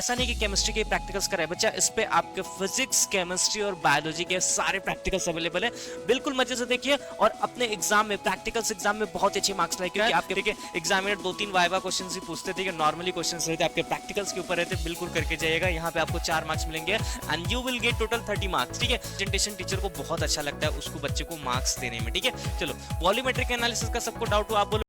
ऐसा नहीं कि केमिस्ट्री के प्रैक्टिकल्स कराए बच्चा, इस पे आपके फिजिक्स, केमिस्ट्री और बायोलॉजी के सारे प्रैक्टिकल्स अवेलेबल है। बिल्कुल मजे से देखिए और अपने एग्जाम में, प्रैक्टिकल्स एग्जाम में बहुत अच्छे मार्क्स लाए, क्योंकि आपके ठीक है एग्जामिनर 2-3 वाइवा क्वेश्चंस ही पूछते थे, नॉर्मली क्वेश्चंस रहते आपके प्रैक्टिकल्स के ऊपर रहते। बिल्कुल करके जाइएगा, यहाँ पे आपको 4 मार्क्स मिलेंगे and you will get total 30 marks. ठीक है, प्रेजेंटेशन टीचर को बहुत अच्छा लगता है उसको बच्चे को मार्क्स देने में। ठीक है, चलो वॉल्यूमेट्रिक एनालिसिस का सबको डाउट हो, आप बोलो।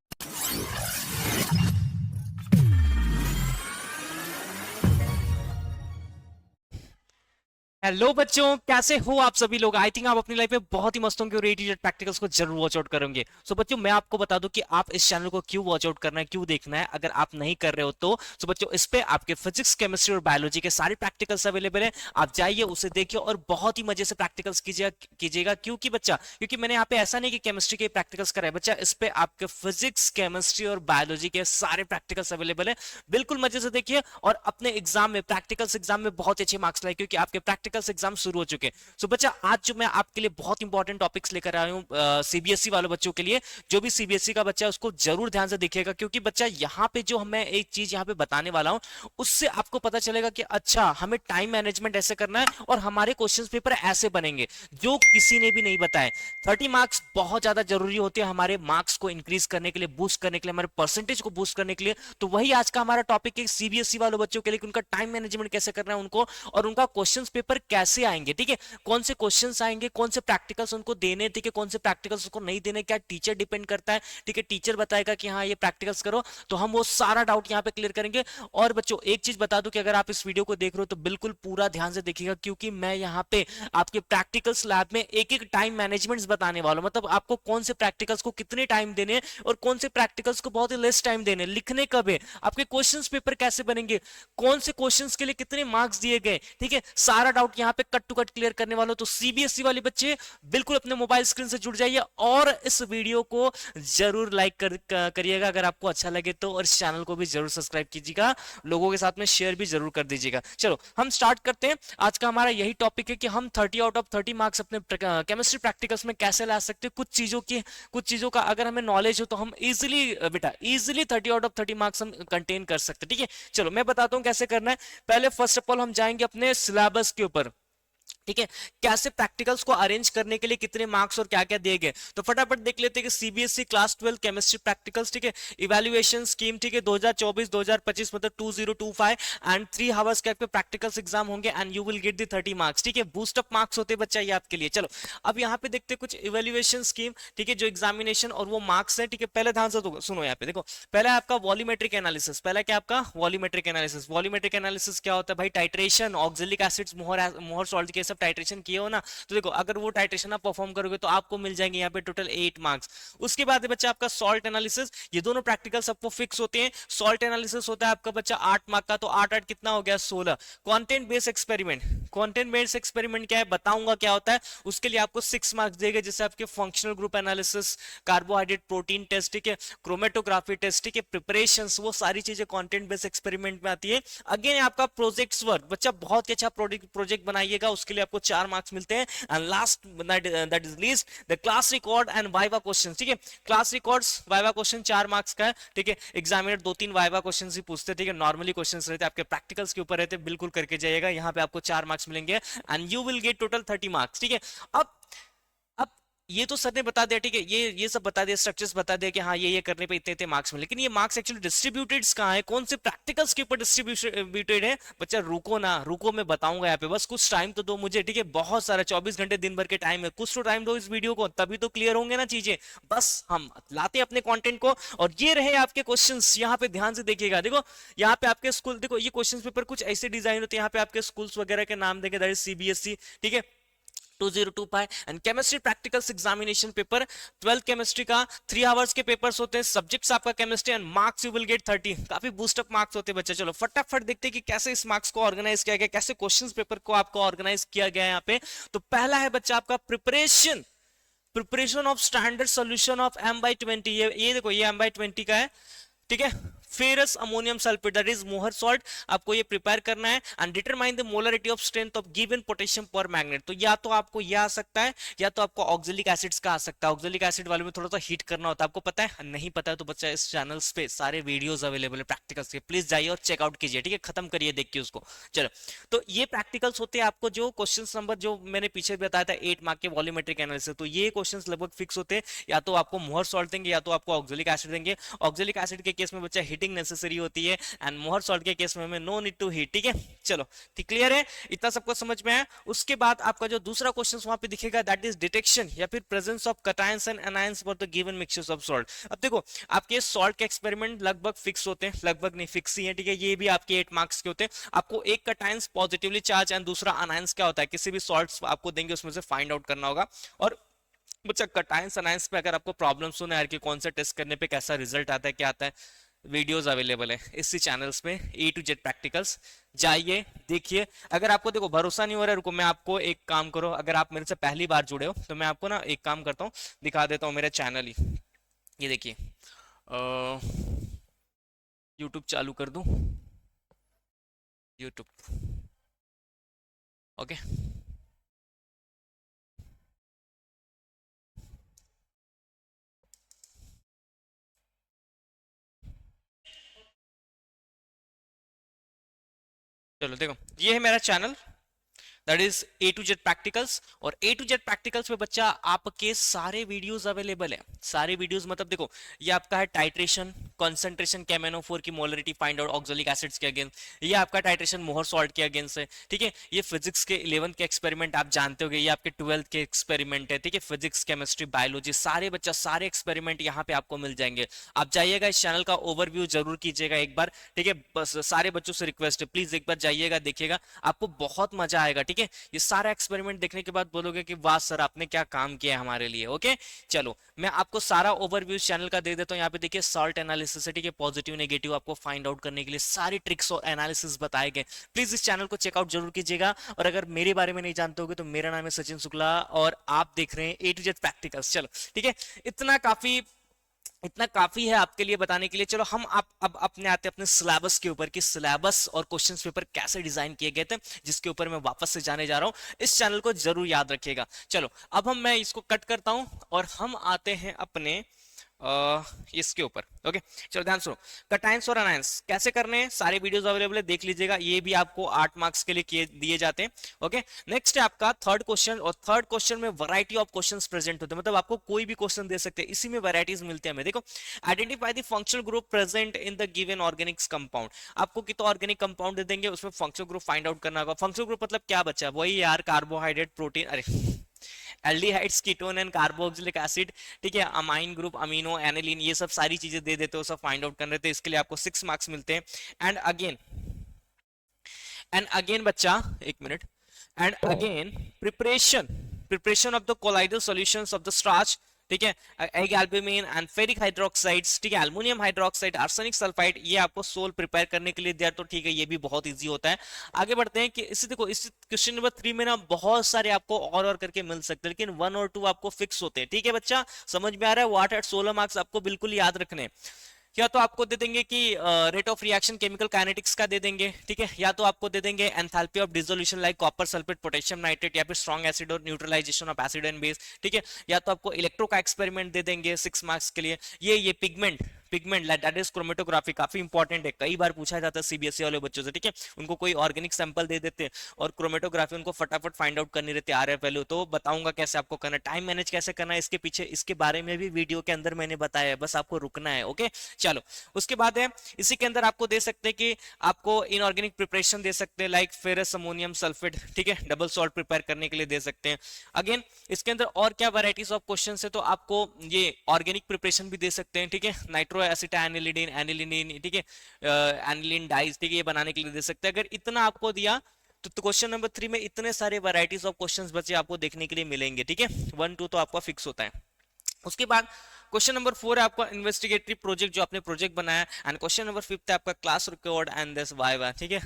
हेलो बच्चों, कैसे हो आप सभी लोग? आई थिंक आप अपनी लाइफ में बहुत ही मस्त होंगे और एटीजेड प्रैक्टिकल्स को जरूर वॉच आउट करेंगे। सो बच्चों, मैं आपको बता दूं कि आप इस चैनल को क्यों वॉच आउट करना है, क्यों देखना है। अगर आप नहीं कर रहे हो तो सो बच्चों, इस पे आपके फिजिक्स, केमिस्ट्री और बायोलॉजी के सारे प्रैक्टिकल्स अवेलेबल है। आप जाइए, उसे देखिए और बहुत ही मजे से प्रैक्टिकल्स कीजिएगा। क्योंकि बच्चा, क्योंकि मैंने यहाँ पे ऐसा नहीं कि केमिस्ट्री के प्रैक्टिकल्स कराए बच्चा, इस पे आपके फिजिक्स, केमिस्ट्री और बायोलॉजी के सारे प्रैक्टिकल्स अवेलेबल है। बिल्कुल मजे से देखिए और अपने एग्जाम में, प्रैक्टिकल्स एग्जाम में बहुत अच्छे मार्क्स लाए, क्योंकि आपके प्रैक्टिकल्स एग्जाम शुरू हो चुके। सो बच्चा, आज जो मैं आपके लिए बहुत इंपॉर्टेंट टॉपिक्स लेकर आया हूं सीबीएसई वालों बच्चों के लिए, जो भी सीबीएसई का बच्चा है उसको जरूर ध्यान से देखिएगा। क्योंकि बच्चा, यहाँ पे जो मैं एक चीज यहाँ पे बताने वाला हूं, उससे आपको पता चलेगा कि अच्छा, हमें टाइम मैनेजमेंट ऐसे करना है और हमारे क्वेश्चन पेपर ऐसे बनेंगे जो किसी ने भी नहीं बताए। 30 मार्क्स बहुत ज्यादा जरूरी होते हैं हमारे मार्क्स को इंक्रीज करने के लिए, बूस्ट करने के लिए, हमारे परसेंटेज को बूस्ट करने के लिए। तो वही आज का हमारा टॉपिक है सीबीएसई वालों बच्चों के लिए, उनका टाइम मैनेजमेंट कैसे करना है उनको, और उनका क्वेश्चन पेपर कैसे आएंगे। ठीक है, कौन से क्वेश्चंस आएंगे, कौन से प्रैक्टिकल्स उनको देने, ठीक है, कौन से प्रैक्टिकल्स उनको नहीं देने, क्या टीचर डिपेंड करता है। ठीक है, टीचर बताएगा कि हाँ ये प्रैक्टिकल्स करो, तो हम वो सारा डाउट यहाँ पे क्लियर करेंगे। और बच्चों, एक चीज बता दूं कि अगर आप इस वीडियो को देख रहे हो तो बिल्कुल पूरा ध्यान से देखिएगा, क्योंकि मैं यहाँ पे आपके प्रैक्टिकल्स लैब में एक एक टाइम मैनेजमेंट बताने वाला हूं। मतलब आपको कौन से प्रैक्टिकल्स को कितने टाइम देने और कौन से प्रैक्टिकल्स को बहुत ही लेस टाइम देने, लिखने कब है, आपके क्वेश्चंस पेपर कैसे बनेंगे, कौन से क्वेश्चंस के लिए कितने मार्क्स दिए गए। ठीक है, सारा डाउट यहाँ पे कट टू कट क्लियर करने वाला हूं। तो सीबीएसई वाले बच्चे बिल्कुल अपने मोबाइल स्क्रीन से जुड़ जाइए और इस वीडियो को जरूर लाइक करिएगा अगर आपको अच्छा लगे तो, और इस चैनल को भी जरूर सब्सक्राइब कीजिएगा, लोगों के साथ में शेयर भी जरूर कर दीजिएगा। चलो हम स्टार्ट करते हैं। आज का हमारा यही टॉपिक है कि हम 30 आउट ऑफ 30 मार्क्स अपने केमिस्ट्री प्रैक्टिकल्स में कैसे ला सकते हैं। कुछ चीजों का अगर हमें नॉलेज हो तो हम इजिली, बेटा इजिली 30 आउट ऑफ 30 मार्क्स हम कंटेन कर सकते हैं। ठीक है, चलो मैं बताता हूं कैसे करना है। पहले फर्स्ट ऑफ ऑल हम जाएंगे अपने सिलेबस के ऊपर। ठीक है, कैसे प्रैक्टिकल्स को अरेंज करने के लिए कितने मार्क्स और क्या क्या दिए गए, तो फटाफट देख लेते हैं कि सीबीएसई क्लास 12 केमिस्ट्री प्रैक्टिकल्स। ठीक है, इवैल्यूएशन स्कीम, ठीक है, 2024-2025 मतलब 2025 एंड 3 हावर्स के प्रैक्टिकल्स एग्जाम होंगे and you will get the 30 marks. ठीक है, बूस्ट अप मार्क्स होते बच्चा ये आपके लिए। चलो अब यहाँ पे देखते हैं कुछ इवैल्यूएशन स्कीम। ठीक है, जो एग्जामिनेशन और वो मार्क्स है। ठीक है, पहले ध्यान से सुनो, यहाँ पे देखो, पहले आपका वॉल्यूमेट्रिक एनालिसिस। पहला क्या आपका वॉल्यूमेट्रिक एनालिसिस। वॉल्यूमेट्रिक एनालिसिस क्या होता है भाई? टाइट्रेशन, ऑक्जेलिक एसिड्स, मोहर सॉल्ट के सब टाइट्रेशन किए हो ना, तो देखो अगर वो टाइट्रेशन आप परफॉर्म करोगे तो आपको मिल जाएंगे यहाँ पे टोटल 8 मार्क्स। उसके बाद है बच्चा आपका सॉल्ट एनालिसिस। ये दोनों प्रैक्टिकल सबको फिक्स होते हैं। सॉल्ट एनालिसिस होता है आपका बच्चा 8 मार्क का, तो 8 कितना हो गया? 16। Content based experiment, content based experiment क्या है बताऊंगा क्या होता है। उसके लिए आपको 6 मार्क्स देगा, जैसे आपके functional group analysis, carbohydrate protein test, ठीक है, क्रोमेटोग्राफी टेस्ट, ठीक है, प्रिपरेशंस, वो सारी चीजें कंटेंट बेस्ड एक्सपेरिमेंट में आती है। अगेन आपका प्रोजेक्ट्स वर्क, बच्चा बहुत ही अच्छा प्रोजेक्ट बनाइएगा, उसके लिए आपको 4 मार्क्स मिलते हैं। And last that is least the class record and viva questions. ठीक है, class records, viva question 4 marks का है। ठीक है, एग्जामिनर 2-3 वाइवा क्वेश्चंस ही पूछते हैं। ठीक है, नॉर्मली क्वेश्चंस रहते हैं आपके प्रैक्टिकल्स के ऊपर रहते हैं। बिल्कुल करके जाइएगा, यहाँ पे आपको 4 मार्क्स मिलेंगे and you will get total 30 marks. ठीक है, अब ये तो सर ने बता दिया, ठीक है, ये सब बता दिया, स्ट्रक्चर्स बता दिया कि हाँ ये करने पे इतने इतने मार्क्स मिले, लेकिन ये मार्क्स एक्चुअली डिस्ट्रीब्यूटेड कहाँ है, कौन से प्रैक्टिकल्स के ऊपर डिस्ट्रीब्यूटेड है? बच्चा रुको ना, रुको, मैं बताऊंगा यहाँ पे, बस कुछ टाइम तो दो मुझे। ठीक है, बहुत सारा 24 घंटे दिन भर के टाइम है, कुछ तो टाइम दो इस वीडियो को, तभी तो क्लियर होंगे ना चीजें। बस हम लाते हैं अपने कॉन्टेंट को, और ये रहे आपके क्वेश्चन। यहाँ पे ध्यान से देखिएगा, देखो यहाँ पे आपके स्कूल, देखो ये क्वेश्चन पेपर कुछ ऐसे डिजाइन होते हैं, यहाँ पे आपके स्कूल्स वगैरह के नाम देंगे, दैट इज सीबीएसई। ठीक है, 2025 and chemistry practicals examination paper 12 chemistry का 3 आवर्स के पेपर्स होते हैं। सब्जेक्ट्स आपका chemistry and marks you will get 30। काफी बूस्ट अप मार्क्स होते हैं बच्चे। चलो फटाफट देखते हैं कि कैसे इस मार्क्स को ऑर्गेनाइज किया गया, कैसे क्वेश्चंस पेपर को आपको ऑर्गेनाइज किया गया है यहाँ पे। तो पहला है बच्चा आपका preparation of standard solution of M/20। ये देखो, ये M/20 का है। ठीक है, ferrous ammonium sulphate that is मोहर सॉल्ट, आपको ये प्रिपेयर करना है। And determine the molarity of strength of given potassium पर मैग्नेट, तो या तो आपको ये आ सकता है या तो आपको ऑक्जेलिक एसिड्स का आ सकता है। ऑक्जेलिक एसिड वाले में थोड़ा सा हीट करना होता है, आपको पता है? नहीं पता है तो बच्चा इस चैनल्स पे सारे वीडियोस अवेलेबल है प्रैक्टिकल्स के, प्लीज जाइए और चेकआउट कीजिए, ठीक है? खत्म करिए देख के उसको। चलो, तो ये प्रैक्टिकल्स होते हैं आपको, जो क्वेश्चंस नंबर जो मैंने पीछे बताया था 8 मार्क के वॉल्यूमेट्रिक एनालिसिस, तो ये क्वेश्चंस लगभग फिक्स होते हैं, या तो आपको मोहर सॉल्ट देंगे या तो आपको ऑक्जेलिक एसिड देंगे। ऑक्जेलिक एसिड के केस में बच्चा हीटिंग नेसेसरी होती है, एंड मोहर सॉल्ट के केस में हमें नो नीड टू हीट, ठीक है? चलो, ठीक, क्लियर है? इतना सबको समझ में आया? उसके बाद आपका जो दूसरा क्वेश्चन वहां पे दिखेगा दैट इज डिटेक्शन या फिर presence of cations and anions for the given mixtures of salt. अब देखो, आपके सॉल्ट के एक्सपेरिमेंट लगभग फिक्स होते हैं, लगभग नहीं फिक्स ही है, ठीक है? ये भी आपके 8 मार्क्स के होते हैं। आपको एक कटायंस पॉजिटिवली चार्ज एंड दूसरा अनायंस क्या होता है, किसी भी सॉल्ट्स आपको देंगे उसमें से फाइंड आउट करना होगा। और बच्चा कटायंस अनायंस पे अगर आपको प्रॉब्लम सुना है कि कौन सा टेस्ट करने पे कैसा रिजल्ट आता है, क्या आता है, वीडियोस अवेलेबल है इसी चैनल्स पे, ए टू जेड प्रैक्टिकल्स, जाइए देखिए। अगर आपको देखो भरोसा नहीं हो रहा है, रुको मैं आपको एक काम करो, अगर आप मेरे से पहली बार जुड़े हो तो मैं आपको ना एक काम करता हूँ, दिखा देता हूँ मेरा चैनल ही। ये देखिए, यूट्यूब चालू कर दूं, यूट्यूब, ओके। चलो देखो, ये है मेरा channel, that is A to Z practicals. और ए टू जेड प्रैक्टिकल्स में बच्चा आपके सारे वीडियोस अवेलेबल है, सारे वीडियोस, मतलब देखो ये आपका है टाइट्रेशन कंसंट्रेशन KMnO4 की molarity find out oxalic acids के अगेंस्ट, ये आपका टाइट्रेशन मोहर सॉल्ट के अगेंस्ट है, ठीक है? ये फिजिक्स के 11th के एक्सपेरिमेंट आप जानते होंगे, ये आपके 12th के एक्सपेरिमेंट है, ठीक है? फिजिक्स केमिस्ट्री बायोलॉजी सारे बच्चा सारे एक्सपेरिमेंट यहाँ पे आपको मिल जाएंगे। आप जाइएगा इस चैनल का ओवरव्यू जरूर कीजिएगा एक बार, ठीक है? बस सारे बच्चों से रिक्वेस्ट है, प्लीज एक बार जाइएगा देखिएगा, आपको बहुत मजा आएगा, ठीक है? ये सारा एक्सपेरिमेंट देखने के बाद बोलोगे कि वाह सर आपने क्या काम किया है हमारे लिए, ओके? चलो, मैं आपको सारा ओवरव्यू चैनल का दे देता हूँ। यहाँ पे देखिए सॉल्ट एनालिसिस है, ठीक है? पॉजिटिव नेगेटिव आपको फाइंड आउट करने के लिए सारी ट्रिक्स और एनालिसिस बताए गए। प्लीज इस चैनल को चेकआउट जरूर कीजिएगा। और अगर मेरे बारे में नहीं जानते होगे तो मेरा नाम है सचिन शुक्ला और आप देख रहे हैं ए टू जेड प्रैक्टिकल्स। चलो ठीक है, इतना काफी है आपके लिए बताने के लिए। चलो हम आप अब अपने आते हैं अपने सिलेबस के ऊपर कि सिलेबस और क्वेश्चन पेपर कैसे डिजाइन किए गए थे, जिसके ऊपर मैं वापस से जाने जा रहा हूं। इस चैनल को जरूर याद रखिएगा। चलो अब मैं इसको कट करता हूं और हम आते हैं अपने इसके ऊपर। ओके चलो ध्यान सुनो, कटायंस और अनायंस कैसे करने हैं, सारे वीडियोस अवेलेबल है, देख लीजिएगा। ये भी आपको 8 मार्क्स के लिए किए दिए जाते हैं। ओके नेक्स्ट है आपका थर्ड क्वेश्चन, और थर्ड क्वेश्चन में वैरायटी ऑफ क्वेश्चंस प्रेजेंट होते हैं, मतलब आपको कोई भी क्वेश्चन दे सकते हैं, इसी में वैरायटीज मिलती है हमें। देखो, identify the functional group present in the given Organics compound. आपको कितना ऑर्गेनिक कंपाउंड दे देंगे, उसमें फंक्शनल ग्रुप फाइंड आउट करना होगा। फंक्शनल ग्रुप मतलब क्या बच्चा, वही यार कार्बोहाइड्रेट प्रोटीन, अरे aldehydes ketone and carboxylic acid, ठीक है? अमाइन ग्रुप, अमीनो, एनिलीन, ये सब सारी चीजें दे देते हो, सब फाइंड आउट कर रहे थे। इसके लिए आपको 6 मार्क्स मिलते हैं। एंड अगेन बच्चा एक minute, and again preparation of the colloidal solutions of the starch, ठीक है? Egg albumin and ferric hydroxides, ठीक है? एल्युमिनियम हाइड्रोक्साइड, आर्सेनिक सल्फाइड, ये आपको सोल प्रिपेयर करने के लिए दिया, तो ठीक है, ये भी बहुत इजी होता है। आगे बढ़ते हैं कि इसे देखो, इस क्वेश्चन नंबर 3 में ना बहुत सारे आपको और करके मिल सकते हैं, लेकिन 1 और 2 आपको फिक्स होते हैं, ठीक है बच्चा? समझ में आ रहा है? व्हाट एट 16 मार्क्स आपको बिल्कुल याद रखने। या तो आपको दे देंगे कि rate of reaction chemical kinetics का दे देंगे, ठीक है? या तो आपको दे देंगे enthalpy of dissolution like copper sulphate potassium nitrate, या फिर स्ट्रॉन्ग एसिड और neutralization of acid and base, ठीक है? या तो आपको इलेक्ट्रो का एक्सपेरिमेंट दे देंगे 6 मार्क्स के लिए। ये पिगमेंट दैट इज क्रोमेटोग्राफी, काफी इंपॉर्टेंट है, कई बार पूछा जाता है सीबीएसई वाले बच्चों से, ठीक है? उनको कोई ऑर्गेनिक सैंपल दे देते हैं और क्रोमेटोग्राफी उनको फटाफट फाइंड आउट करनी रहती है आरएफ वैल्यू, तो बताऊंगा कैसे आपको करना है, टाइम मैनेज कैसे करना है, इसके पीछे इसके बारे में भी वीडियो के अंदर मैंने बताया है, बस आपको रुकना है। ओके चलो, उसके बाद है इसी के अंदर आपको दे सकते हैं कि आपको इनऑर्गेनिक प्रिपरेशन दे सकते हैं लाइक फेरस अमोनियम सल्फेट, ठीक है? डबल सॉल्ट प्रिपेयर करने के लिए दे सकते हैं। अगेन इसके अंदर और क्या वैरायटीज ऑफ क्वेश्चन है, तो आपको ये ऑर्गेनिक प्रिपरेशन भी दे सकते हैं, ठीक है? नाइट्रो एसिटा एनिलिन, ठीक है? एनिलिन डाइज, ठीक है? ये बनाने के लिए दे सकते हैं। अगर इतना आपको दिया तो क्वेश्चन नंबर 3 में इतने सारे वैरायटीज ऑफ क्वेश्चंस बचे आपको देखने के लिए मिलेंगे, ठीक है? 1 2 तो आपका फिक्स होता है। उसके बाद क्वेश्चन नंबर 4 है आपका इन्वेस्टिगेटरी प्रोजेक्ट, जो आपने प्रोजेक्ट बनाया, एंड क्वेश्चन नंबर 5 है आपका class record and this viva, ठीक है?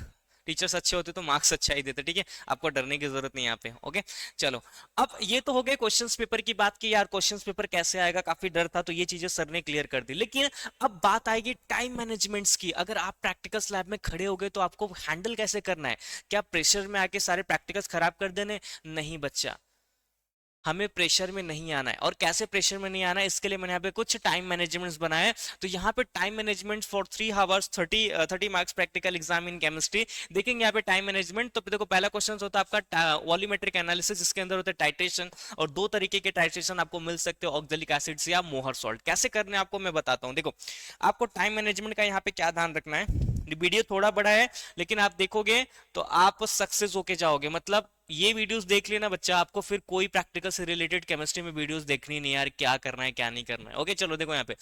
टीचर्स अच्छे होते तो मार्क्स अच्छा ही देते, ठीक है, आपको डरने की जरूरत नहीं यहाँ पे। ओके चलो, अब ये तो हो गए क्वेश्चंस पेपर की बात की, यार क्वेश्चंस पेपर कैसे आएगा, काफी डर था, तो ये चीजें सर ने क्लियर कर दी। लेकिन अब बात आएगी टाइम मैनेजमेंट्स की। अगर आप प्रैक्टिकल्स लैब में खड़े हो गए तो आपको हैंडल कैसे करना है? क्या प्रेशर में आके सारे प्रैक्टिकल्स खराब कर देने? नहीं बच्चा, हमें प्रेशर में नहीं आना है। और कैसे प्रेशर में नहीं आना है, इसके लिए मैंने यहाँ पे कुछ टाइम मैनेजमेंट्स बनाए। तो यहाँ पे time management for 3 hours 30 marks practical exam in chemistry. देखेंगे यहाँ पे टाइम मैनेजमेंट। तो देखो पहला क्वेश्चन होता है आपका वॉल्यूमेट्रिक एनालिसिस, जिसके अंदर होता है टाइट्रेशन, और दो तरीके के टाइट्रेशन आपको मिल सकते हैं, ऑक्जेलिक एसिड से या मोहर सॉल्ट। कैसे करने आपको मैं बताता हूँ। देखो आपको टाइम मैनेजमेंट का यहाँ पे क्या ध्यान रखना है। वीडियो थोड़ा बड़ा है, लेकिन आप देखोगे तो आप सक्सेस होके जाओगे। मतलब ये वीडियोस देख लेना बच्चा, आपको फिर कोई प्रैक्टिकल से रिलेटेड केमिस्ट्री में वीडियोस देखनी नहीं यार, क्या करना है क्या नहीं करना है। ओके चलो देखो यहाँ पे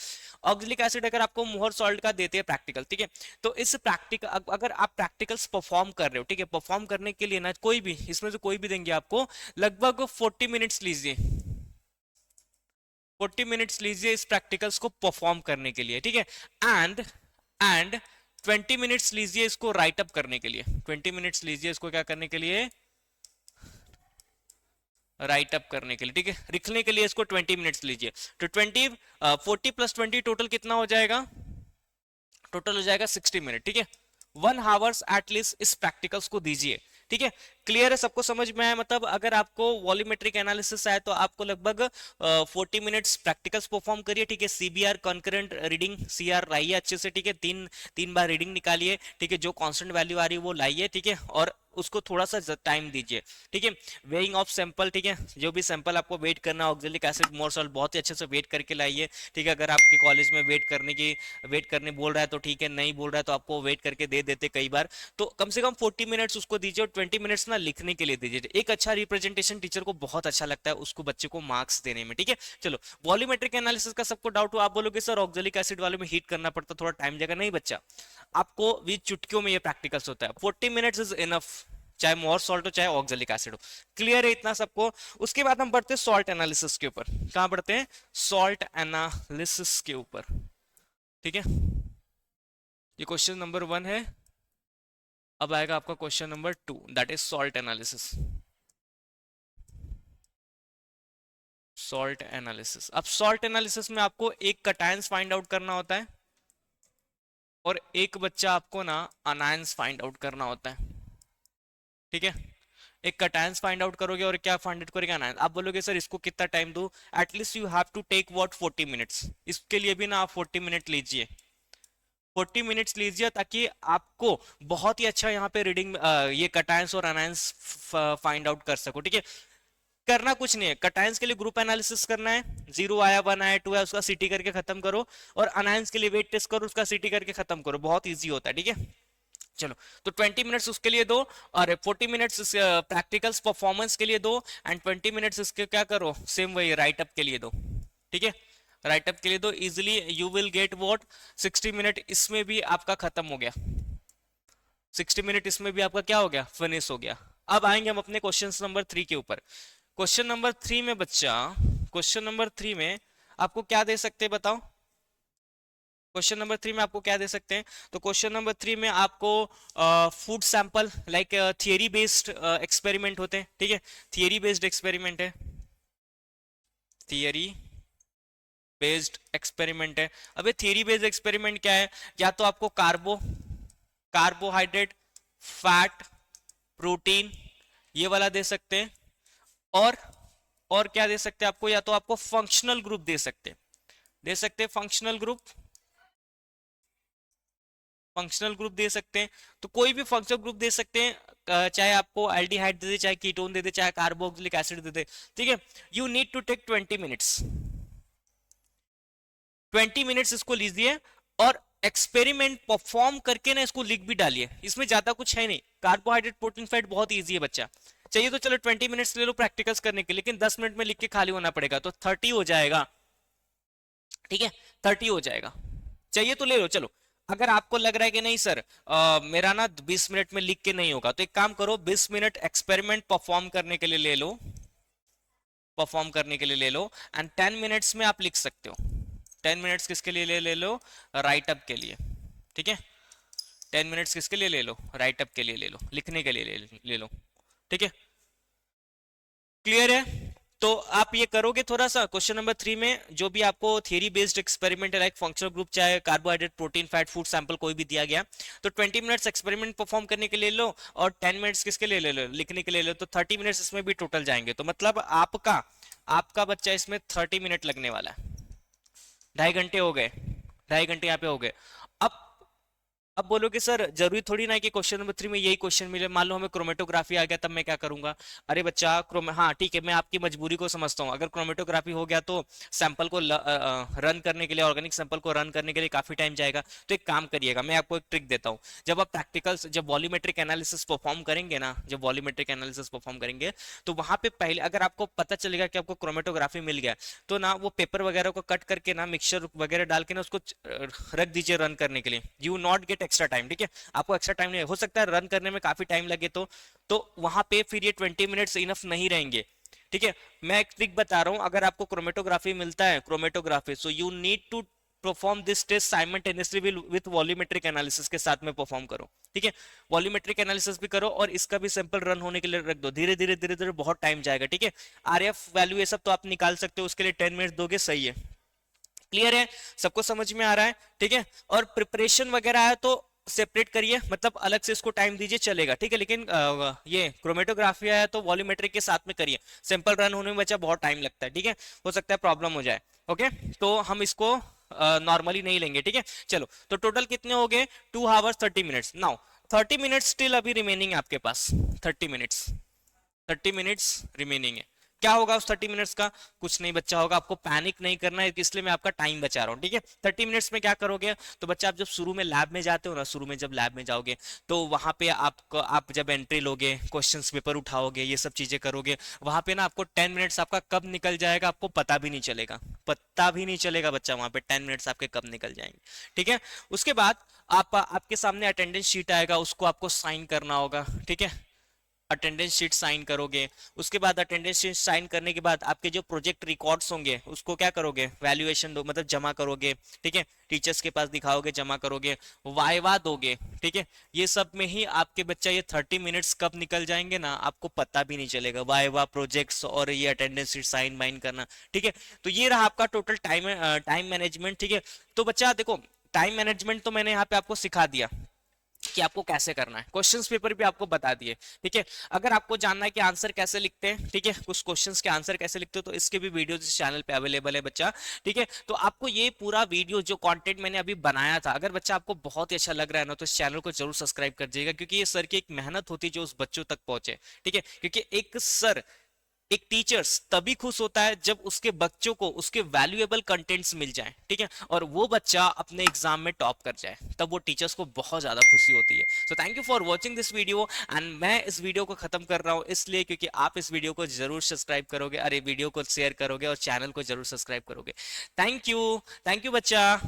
ऑक्जेलिक एसिड अगर आपको मोहर सॉल्ट का देते हैं प्रैक्टिकल, ठीक है, तो इस प्रैक्टिकल अगर आप प्रैक्टिकल्स परफॉर्म कर रहे हो, ठीक है, परफॉर्म करने के लिए ना कोई भी इसमें से कोई भी देंगे आपको, लगभग 40 मिनट्स लीजिए, 40 मिनट्स लीजिए इस प्रैक्टिकल्स को परफॉर्म करने के लिए, ठीक है। एंड 20 मिनट्स लीजिए इसको राइट अप करने के लिए, 20 मिनट्स लीजिए इसको क्या करने के लिए, राइट अप करने के लिए, ठीक है, लिखने के लिए इसको 20 मिनट्स लीजिए। तो 40 प्लस 20 टोटल कितना हो जाएगा, टोटल हो जाएगा 60 मिनट, ठीक है। 1 आवर्स एटलीस्ट इस प्रैक्टिकल्स को दीजिए, ठीक है। क्लियर है, सबको समझ में आया? मतलब अगर आपको वॉल्यूमेट्रिक एनालिसिस आए तो आपको लगभग 40 मिनट्स प्रैक्टिकल्स परफॉर्म करिए, ठीक है। सीबीआर कॉन्करेंट रीडिंग सीआर लाइए अच्छे से, ठीक है, तीन बार रीडिंग निकालिए, ठीक है, जो कांस्टेंट वैल्यू आ रही है वो लाइए, ठीक है, और उसको थोड़ा सा टाइम दीजिए, ठीक है। वेइंग ऑफ सैंपल, ठीक है, जो भी सैंपल आपको वेट करना, ऑक्जेलिक एसिड मोर सॉल्ट बहुत ही अच्छे से वेट करके लाइए, ठीक है। अगर आपके कॉलेज में वेट करने बोल रहा है तो ठीक है, नहीं बोल रहा है तो आपको वेट करके दे देते कई बार। तो कम से कम 40 मिनट्स उसको दीजिए और 20 मिनट्स ना लिखने के लिए दीजिए। एक अच्छा रिप्रेजेंटेशन टीचर को बहुत अच्छा लगता है उसको बच्चे को मार्क्स देने में, ठीक है। चलो वॉल्यूमेट्रिक एनालिसिस का सबको डाउट हो, आप बोलोगे सर ऑक्जेलिक एसिड वाले में हीट करना पड़ता, थोड़ा टाइम जाएगा। नहीं बच्चा, आपको भी चुटकियों में ये प्रैक्टिकल्स होता है, 40 मिनट्स इज इनफ, चाहे मोर सॉल्ट हो चाहे ऑक्जेलिक एसिड हो। क्लियर है इतना सबको? उसके बाद हम बढ़ते हैं सॉल्ट एनालिसिस के ऊपर। कहां बढ़ते हैं? सॉल्ट एनालिसिस के ऊपर, ठीक है। ये क्वेश्चन नंबर 1 है। अब आएगा आपका question number 2, that is salt analysis. Salt analysis, अब सॉल्ट एनालिसिस में आपको एक कटायंस फाइंड आउट करना होता है और एक बच्चा आपको ना अनायंस फाइंड आउट करना होता है, ठीक है। एक कटायंस फाइंड आउट करोगे और क्या फाइंड आउट करोगे? अनायंस। आप बोलोगे सर इसको कितना टाइम दूं? At least you have to take what 40 minutes. इसके लिए भी ना आप 40 मिनट लीजिए, 40 मिनट्स लीजिए, ताकि आपको बहुत ही अच्छा यहाँ पे रीडिंग ये कटायंस और अनायंस फाइंड आउट कर सको, ठीक है। करना कुछ नहीं है, कटायंस के लिए ग्रुप एनालिसिस करना है, 0 आया 1 आया 2 आया उसका सीटी करके खत्म करो, और अनायंस के लिए वेट टेस्ट करो, उसका सीटी करके खत्म करो, बहुत इजी होता है, ठीक है। चलो तो 20 मिनट्स उसके लिए दो, और 40 मिनट्स प्रैक्टिकल्स परफॉर्मेंस के लिए दो, एंड 20 मिनट्स इसके क्या करो, सेम वही राइट अप के लिए दो, ठीक है। राइट अप के लिए दो, easily you will get what 60 minute इसमें भी आपका खत्म हो गया, 60 मिनट इसमें भी आपका क्या हो गया, फिनिश हो गया। अब आएंगे हम अपने क्वेश्चन नंबर 3 के ऊपर। क्वेश्चन नंबर 3 में बच्चा, क्वेश्चन नंबर 3 में आपको क्या दे सकते हैं बताओ? क्वेश्चन नंबर 3 में आपको क्या दे सकते हैं? तो क्वेश्चन नंबर 3 में आपको food sample like theory based experiment होते हैं, ठीक है, थियरी बेस्ड एक्सपेरिमेंट है, थियरी बेस्ड एक्सपेरिमेंट है। अब ये थियरी बेस्ड एक्सपेरिमेंट क्या है? या तो आपको कार्बोहाइड्रेट, फैट, प्रोटीन ये वाला दे सकते हैं, और और क्या दे सकते हैं आपको? या तो आपको फंक्शनल ग्रुप दे सकते हैं फंक्शनल ग्रुप, फंक्शनल ग्रुप दे सकते हैं। तो कोई भी फंक्शनल ग्रुप दे सकते हैं, चाहे आपको एल्डिहाइड दे दे, चाहे कीटोन दे दे, चाहे कार्बोक्सिलिक एसिड दे दे, ठीक है। You need to take 20 minutes, 20 minutes इसको लीजिए और एक्सपेरिमेंट परफॉर्म करके ना इसको लिख भी डालिए। इसमें ज्यादा कुछ है नहीं, कार्बोहाइड्रेट प्रोटीन फैट बहुत ईजी है बच्चा। चाहिए तो चलो 20 मिनट्स ले लो प्रैक्टिकल्स करने के, लेकिन 10 मिनट में लिख के खाली होना पड़ेगा, तो 30 हो जाएगा, ठीक है, 30 हो जाएगा। चाहिए तो ले लो। चलो अगर आपको लग रहा है कि नहीं सर मेरा ना 20 मिनट में लिख के नहीं होगा, तो एक काम करो, 20 मिनट एक्सपेरिमेंट परफॉर्म करने के लिए ले लो, परफॉर्म करने के लिए ले लो, एंड 10 मिनट्स में आप लिख सकते हो। 10 मिनट्स किसके लिए ले लो? राइट अप के लिए, ठीक है। 10 मिनट्स किसके लिए ले लो, राइट अप के लिए ले लो, लिखने के लिए ले लो। ठीक है, क्लियर है? तो आप ये करोगे थोड़ा सा क्वेश्चन नंबर 3 में जो भी आपको थियरी बेस्ड एक्सपेरिमेंट है, लाइक फंक्शनल ग्रुप चाहे carbohydrate protein fat food sample कोई भी दिया गया, तो 20 मिनट्स एक्सपेरिमेंट परफॉर्म करने के लिए लो और 10 मिनट्स किसके लिए ले लो, लिखने के लिए ले लो, तो 30 मिनट्स इसमें भी टोटल जाएंगे। तो मतलब आपका आपका बच्चा इसमें 30 मिनट लगने वाला है। 2.5 घंटे हो गए, 2.5 घंटे यहाँ पे हो गए। अब अब बोलोगे सर जरूरी थोड़ी ना है कि क्वेश्चन नंबर 3 में यही क्वेश्चन मिले, मान लो हमें क्रोमेटोग्राफी आ गया तब मैं क्या करूंगा? अरे बच्चा हाँ ठीक है, मैं आपकी मजबूरी को समझता हूँ, अगर क्रोमेटोग्राफी हो गया तो सैंपल को रन करने के लिए, ऑर्गेनिक सैंपल को रन करने के लिए काफी टाइम जाएगा। तो एक काम करिएगा, मैं आपको एक ट्रिक देता हूँ। जब आप प्रैक्टिकल, जब वॉल्यूमेट्रिक एनालिसिस परफॉर्म करेंगे ना, जब वॉल्यूमेट्रिक एनालिसिस परफॉर्म करेंगे तो वहां पे पहले अगर आपको पता चलेगा कि आपको क्रोमेटोग्राफी मिल गया, तो ना वो पेपर वगैरह को कट करके ना मिक्सचर वगैरह डाल के ना उसको रख दीजिए रन करने के लिए। You not get extra time, ठीक है? आपको एक्स्ट्रा टाइम नहीं हो सकता है रन करने में काफी टाइम लगे, तो वहां पे फिर ये 20 मिनट्स इनफ नहीं रहेंगे। ठीक है, मैं एक ट्रिक बता रहा हूं, अगर आपको क्रोमेटोग्राफी मिलता है, chromatography, so you need to perform this test simultaneously with volumetric analysis के साथ में परफॉर्म करो। ठीक है, वॉल्यूमेट्रिक एनालिसिस भी करो और इसका भी सैंपल रन होने के लिए रख दो, धीरे धीरे धीरे धीरे बहुत टाइम जाएगा। ठीक है, आरएफ वैल्यू ये सब तो आप निकाल सकते हो, उसके लिए 10 मिनट दोगे, सही है। क्लियर है? सबको समझ में आ रहा है? ठीक है, और प्रिपरेशन वगैरह है तो सेपरेट करिए, मतलब अलग से इसको टाइम दीजिए, चलेगा। ठीक है, लेकिन ये क्रोमेटोग्राफी है तो वॉल्यूमेट्रिक के साथ में करिए, सैंपल रन होने में बच्चा बहुत टाइम लगता है। ठीक है, हो सकता है प्रॉब्लम हो जाए। ओके, तो हम इसको नॉर्मली नहीं लेंगे। ठीक है, चलो, तो टोटल कितने हो गए? 2 hours 30 minutes। Now 30 minutes still अभी रिमेनिंग है आपके पास, 30 मिनट्स, 30 मिनट्स रिमेनिंग है। क्या होगा उस 30 मिनट्स का? कुछ नहीं बच्चा होगा, आपको पैनिक नहीं करना है, इसलिए मैं आपका टाइम बचा रहा हूँ। ठीक है, 30 मिनट्स में क्या करोगे? तो बच्चा आप जब शुरू में लैब में जाते हो ना, शुरू में जब लैब में जाओगे तो वहां पे आपको, आप जब एंट्री लोगे, क्वेश्चंस पेपर उठाओगे, ये सब चीजें करोगे, वहां पे ना आपको 10 मिनट्स आपका कब निकल जाएगा आपको पता भी नहीं चलेगा, पता भी नहीं चलेगा बच्चा, वहां पे 10 मिनट्स आपके कब निकल जाएंगे। ठीक है, उसके बाद आपके सामने अटेंडेंस शीट आएगा, उसको आपको साइन करना होगा। ठीक है, अटेंडेंस शीट साइन करोगे, उसके बाद अटेंडेंस शीट साइन करने के बाद आपके जो प्रोजेक्ट रिकॉर्ड्स होंगे उसको क्या करोगे? वैल्यूएशन दो, मतलब जमा करोगे। ठीक है, टीचर्स के पास दिखाओगे, जमा करोगे, वाइवा दोगे। ठीक है, ये सब में ही आपके बच्चा ये 30 मिनट्स कब निकल जाएंगे ना आपको पता भी नहीं चलेगा, वाइवा, प्रोजेक्ट्स और ये अटेंडेंस शीट साइन बाइन करना। ठीक है, तो ये रहा आपका टोटल टाइम मैनेजमेंट। ठीक है, तो बच्चा देखो, टाइम मैनेजमेंट तो मैंने यहाँ पे आपको सिखा दिया कि आपको कैसे करना है, क्वेश्चंस पेपर भी आपको बता दिए। ठीक है, अगर आपको जानना है कि आंसर कैसे लिखते हैं, ठीक है, कुछ क्वेश्चंस के आंसर कैसे लिखते हो, तो इसके भी वीडियोस इस चैनल पे अवेलेबल है बच्चा। ठीक है, तो आपको ये पूरा वीडियो जो कंटेंट मैंने अभी बनाया था, अगर बच्चा आपको बहुत ही अच्छा लग रहा है ना, तो इस चैनल को जरूर सब्सक्राइब कर दीजिएगा, क्योंकि ये सर की एक मेहनत होती है जो उस बच्चों तक पहुंचे। ठीक है, क्योंकि एक सर, एक टीचर्स तभी खुश होता है जब उसके बच्चों को उसके वैल्यूएबल कंटेंट्स मिल जाए। ठीक है, और वो बच्चा अपने एग्जाम में टॉप कर जाए, तब वो टीचर्स को बहुत ज्यादा खुशी होती है। So thank you for watching this video, and मैं इस वीडियो को खत्म कर रहा हूँ इसलिए क्योंकि आप इस वीडियो को जरूर सब्सक्राइब करोगे, अरे वीडियो को शेयर करोगे और चैनल को जरूर सब्सक्राइब करोगे। थैंक यू, थैंक यू बच्चा।